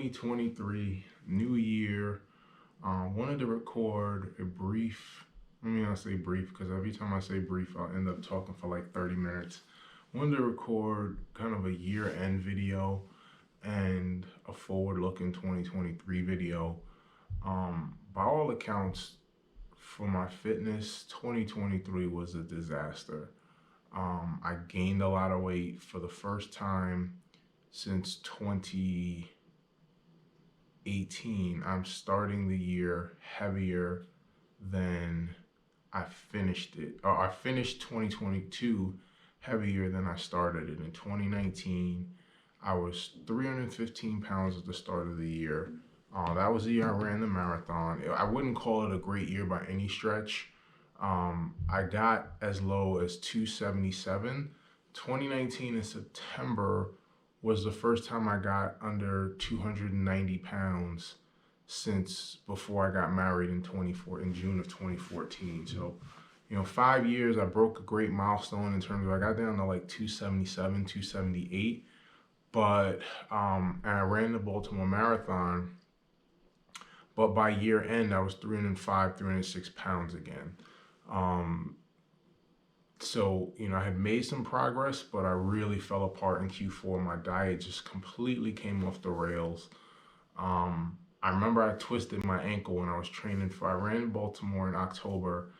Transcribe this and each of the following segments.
2023, new year. Wanted to record a brief, I mean, I say brief because every time I say brief, I'll end up talking for like 30 minutes. Wanted to record kind of a year end video and a forward looking 2023 video. By all accounts, for my fitness, 2023 was a disaster. I gained a lot of weight for the first time since 2018. I'm starting the year heavier than I finished it. Or I finished 2022 heavier than I started it. In 2019, I was 315 pounds at the start of the year. That was the year I ran the marathon. I wouldn't call it a great year by any stretch. I got as low as 277. 2019 in September was the first time I got under 290 pounds since before I got married in June of 2014. So, 5 years, I broke a great milestone in terms of I got down to like 277, 278. But and I ran the Baltimore Marathon. But by year end, I was 305, 306 pounds again. Um, I had made some progress, but I really fell apart in Q4. My diet just completely came off the rails. I remember I twisted my ankle when I was I ran Baltimore in October,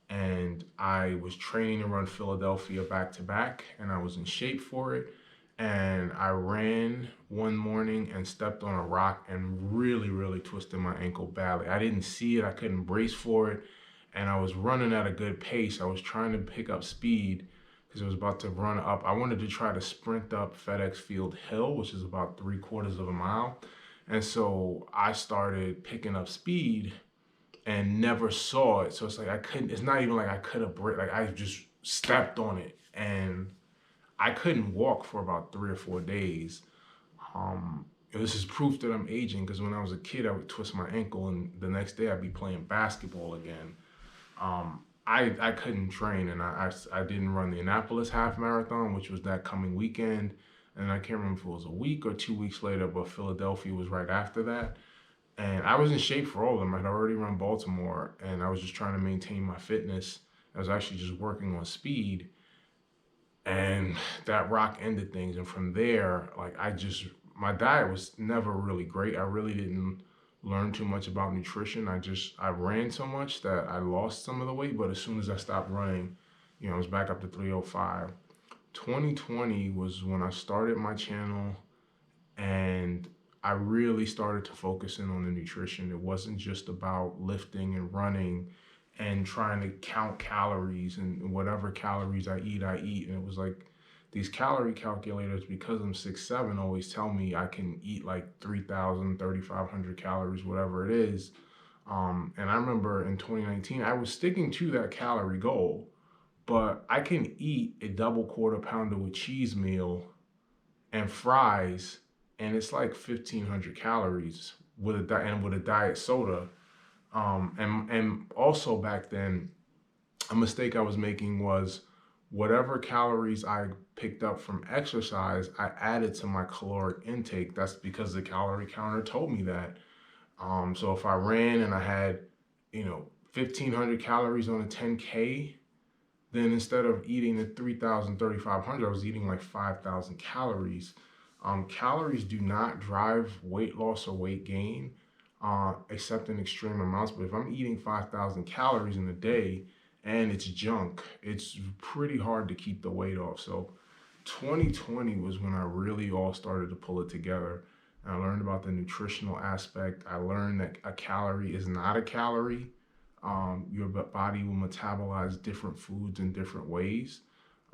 and I was training to run Philadelphia back to back, and I was in shape for it. And I ran one morning and stepped on a rock and really, really twisted my ankle badly. I didn't see it, I couldn't brace for it, and I was running at a good pace. I was trying to pick up speed because I was about to run up. I wanted to try to sprint up FedEx Field Hill, which is about 3/4 of a mile. And so I started picking up speed and never saw it. So it's like it's not even like I could have, like I just stepped on it and I couldn't walk for about 3 or 4 days. This is proof that I'm aging because when I was a kid, I would twist my ankle and the next day I'd be playing basketball again. I couldn't train, and I didn't run the Annapolis half marathon, which was that coming weekend. And I can't remember if it was a week or 2 weeks later, but Philadelphia was right after that. And I was in shape for all of them. I'd already run Baltimore, and I was just trying to maintain my fitness. I was actually just working on speed, and that rock ended things. And from there, my diet was never really great. I really didn't learn too much about nutrition. I ran so much that I lost some of the weight, but as soon as I stopped running, I was back up to 305. 2020 was when I started my channel, and I really started to focus in on the nutrition. It wasn't just about lifting and running and trying to count calories, and whatever calories I eat, I eat. And it was like these calorie calculators, because I'm 6'7", always tell me I can eat like 3,000, 3,500 calories, whatever it is. And I remember in 2019, I was sticking to that calorie goal, but I can eat a double quarter pounder with cheese meal and fries, and it's like 1,500 calories with a diet soda. And also back then, a mistake I was making was whatever calories I picked up from exercise, I added to my caloric intake. That's because the calorie counter told me that. So if I ran and I had, 1,500 calories on a 10K, then instead of eating the 3,000, 3,500, I was eating like 5,000 calories. Calories do not drive weight loss or weight gain, except in extreme amounts. But if I'm eating 5,000 calories in a day and it's junk, it's pretty hard to keep the weight off. So 2020 was when I really all started to pull it together. And I learned about the nutritional aspect. I learned that a calorie is not a calorie. Your body will metabolize different foods in different ways.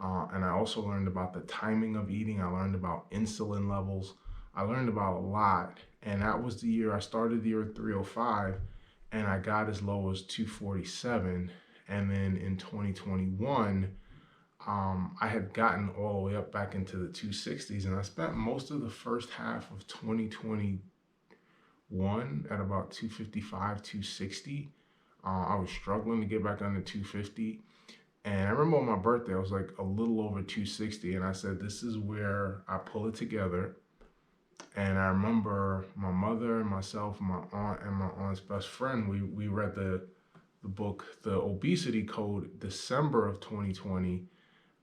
And I also learned about the timing of eating. I learned about insulin levels. I learned about a lot. And that was the year I started the year at 305, and I got as low as 247. And then in 2021, I had gotten all the way up back into the 260s. And I spent most of the first half of 2021 at about 255, 260. I was struggling to get back under 250. And I remember on my birthday, I was like a little over 260. And I said, this is where I pull it together. And I remember my mother and myself, my aunt and my aunt's best friend, we read the book, The Obesity Code, December of 2020.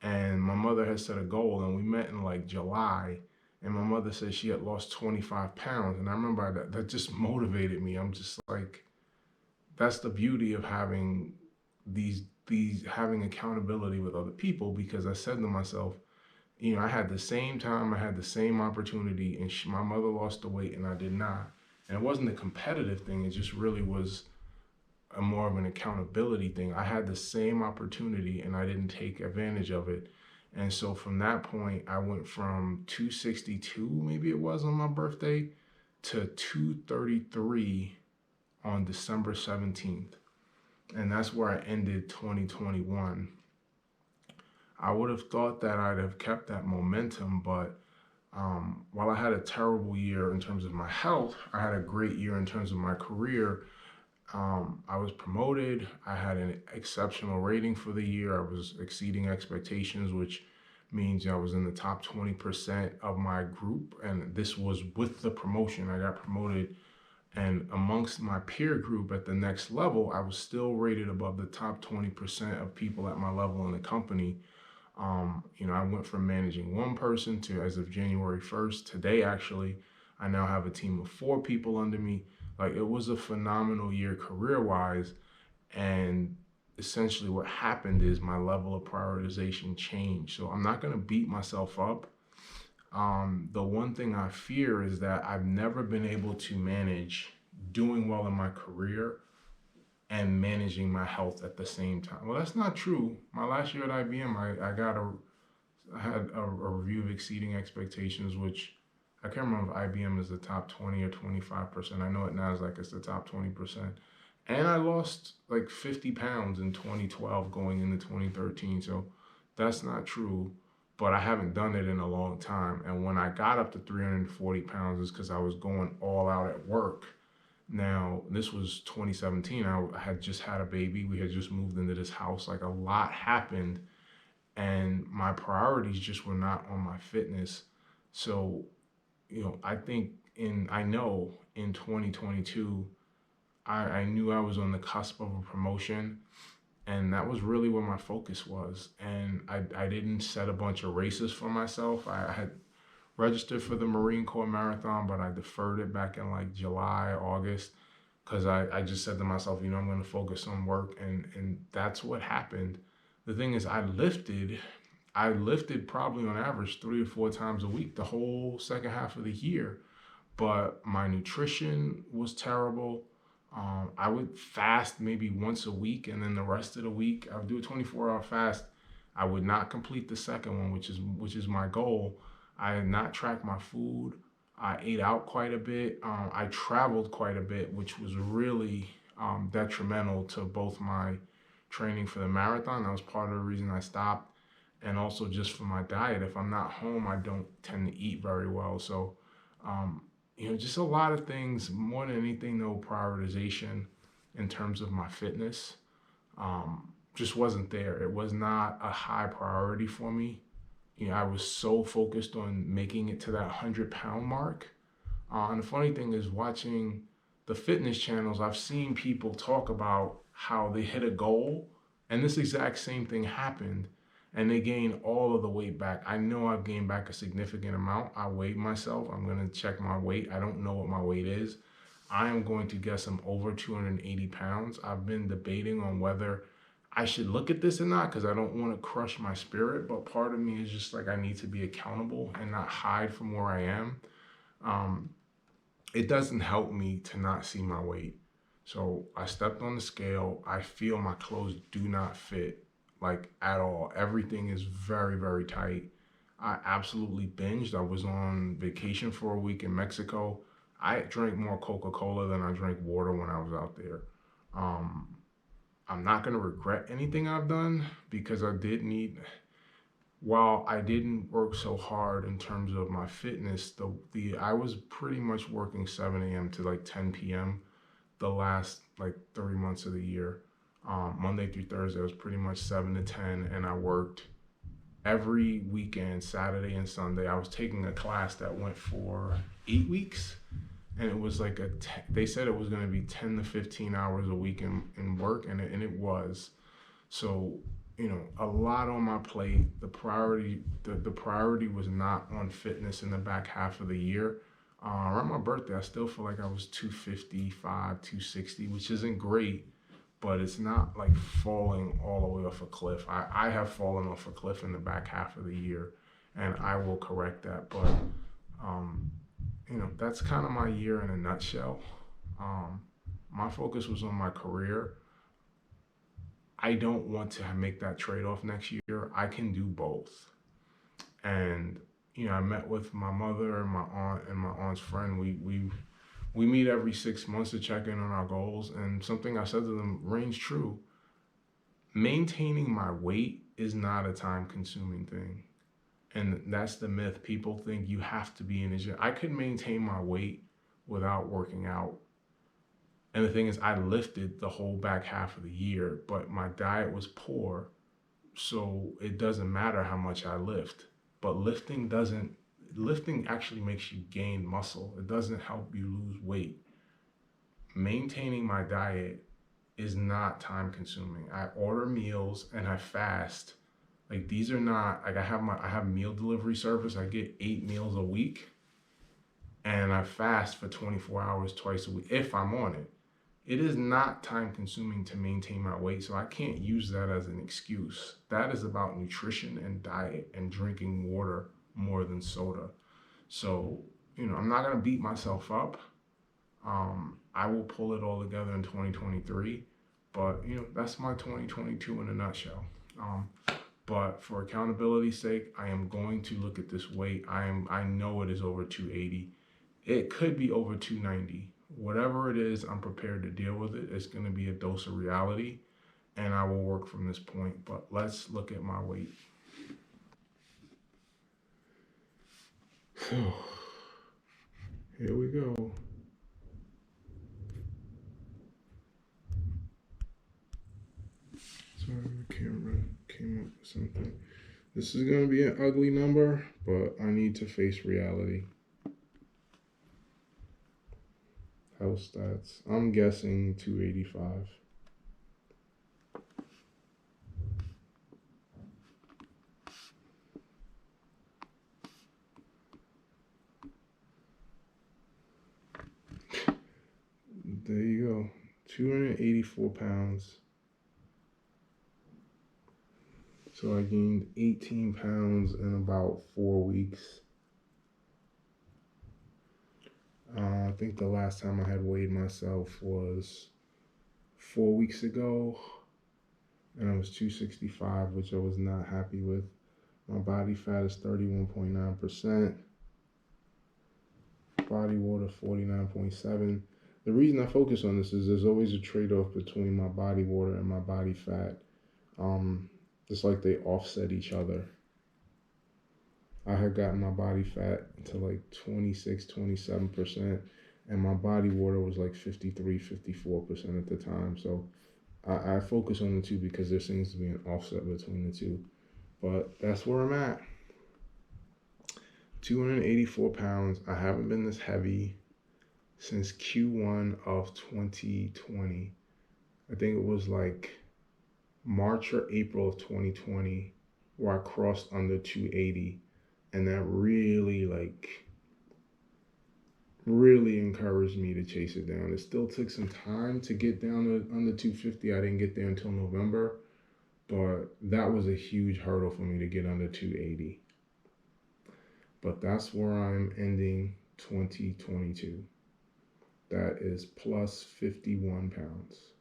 And my mother had set a goal, and we met in like July. And my mother said she had lost 25 pounds. And I remember that just motivated me. I'm just like, that's the beauty of having these having accountability with other people, because I said to myself, I had the same time, I had the same opportunity, and my mother lost the weight and I did not. And it wasn't a competitive thing, it just really was a more of an accountability thing. I had the same opportunity and I didn't take advantage of it. And so from that point, I went from 262, maybe it was on my birthday, to 233 on December 17th. And that's where I ended 2021. I would have thought that I'd have kept that momentum, but while I had a terrible year in terms of my health, I had a great year in terms of my career. I was promoted. I had an exceptional rating for the year. I was exceeding expectations, which means I was in the top 20% of my group. And this was with the promotion. I got promoted. And amongst my peer group at the next level, I was still rated above the top 20% of people at my level in the company. I went from managing one person to, as of January 1st, today actually, I now have a team of 4 people under me. Like, it was a phenomenal year career wise. And essentially what happened is my level of prioritization changed. So I'm not going to beat myself up. The one thing I fear is that I've never been able to manage doing well in my career and managing my health at the same time. Well, that's not true. My last year at IBM, I had a review of exceeding expectations, which I can't remember if IBM is the top 20 or 25%. I know at NASDAQ it's the top 20%. And I lost like 50 pounds in 2012 going into 2013. So that's not true, but I haven't done it in a long time. And when I got up to 340 pounds, it's because I was going all out at work. Now, this was 2017. I had just had a baby. We had just moved into this house. Like, a lot happened, and my priorities just were not on my fitness. So, I know in 2022, I knew I was on the cusp of a promotion, and that was really where my focus was. And I didn't set a bunch of races for myself. I had registered for the Marine Corps Marathon, but I deferred it back in like July, August, because I just said to myself, I'm going to focus on work, and that's what happened. The thing is, I lifted probably on average 3 or 4 times a week the whole second half of the year, but my nutrition was terrible. I would fast maybe once a week, and then the rest of the week I would do a 24-hour fast. I would not complete the second one, which is my goal. I did not track my food. I ate out quite a bit. I traveled quite a bit, which was really detrimental to both my training for the marathon. That was part of the reason I stopped, and also just for my diet. If I'm not home, I don't tend to eat very well. So, just a lot of things. More than anything, though, prioritization in terms of my fitness just wasn't there. It was not a high priority for me. I was so focused on making it to that 100-pound mark. And the funny thing is, watching the fitness channels, I've seen people talk about how they hit a goal, and this exact same thing happened, and they gained all of the weight back. I know I've gained back a significant amount. I weighed myself. I'm going to check my weight. I don't know what my weight is. I am going to guess I'm over 280 pounds. I've been debating on whether I should look at this or not, because I don't want to crush my spirit, but part of me is just like, I need to be accountable and not hide from where I am. It doesn't help me to not see my weight. So I stepped on the scale. I feel my clothes do not fit, like, at all. Everything is very, very tight. I absolutely binged. I was on vacation for a week in Mexico. I drank more Coca-Cola than I drank water when I was out there. I'm not going to regret anything I've done, because while I didn't work so hard in terms of my fitness, I was pretty much working 7 a.m. to like 10 p.m. the last like 3 months of the year. Monday through Thursday was pretty much 7 to 10, and I worked every weekend, Saturday and Sunday. I was taking a class that went for 8 weeks, and it was like they said it was going to be 10 to 15 hours a week in work, and it was. So, a lot on my plate. The priority was not on fitness in the back half of the year. Around my birthday, I still feel like I was 255, 260, which isn't great, but it's not like falling all the way off a cliff. I have fallen off a cliff in the back half of the year, and I will correct that. But, um, that's kind of my year in a nutshell. Um, my focus was on my career. I don't want to make that trade off next year. I can do both. And I met with my mother and my aunt and my aunt's friend. We meet every 6 months to check in on our goals. And something I said to them rings true. Maintaining my weight is not a time consuming thing. And that's the myth. People think you have to be in the gym. I could maintain my weight without working out. And the thing is, I lifted the whole back half of the year, but my diet was poor. So it doesn't matter how much I lift. But lifting actually makes you gain muscle. It doesn't help you lose weight. Maintaining my diet is not time consuming. I order meals and I fast. Like, these are not like I have meal delivery service. I get 8 meals a week, and I fast for 24 hours twice a week if I'm on it. It is not time consuming to maintain my weight, so I can't use that as an excuse. That is about nutrition and diet and drinking water more than soda. So, I'm not going to beat myself up. I will pull it all together in 2023, but, that's my 2022 in a nutshell. But for accountability's sake, I am going to look at this weight. I know it is over 280. It could be over 290. Whatever it is, I'm prepared to deal with it. It's going to be a dose of reality, and I will work from this point. But let's look at my weight. So, here we go. Sorry, the camera came up with something. This is going to be an ugly number, but I need to face reality. Health stats. I'm guessing 285. There you go. 284 pounds. So I gained 18 pounds in about 4 weeks. I think the last time I had weighed myself was 4 weeks ago, and I was 265, which I was not happy with. My body fat is 31.9%. Body water 49.7. The reason I focus on this is there's always a trade-off between my body water and my body fat. Just like they offset each other. I had gotten my body fat to like 26, 27%, and my body water was like 53, 54% at the time. So I focus on the two because there seems to be an offset between the two. But that's where I'm at. 284 pounds. I haven't been this heavy since Q1 of 2020. I think it was like March or April of 2020 where I crossed under 280. And that really encouraged me to chase it down. It still took some time to get down to under 250. I didn't get there until November, but that was a huge hurdle for me to get under 280. But that's where I'm ending 2022. That is plus 51 pounds.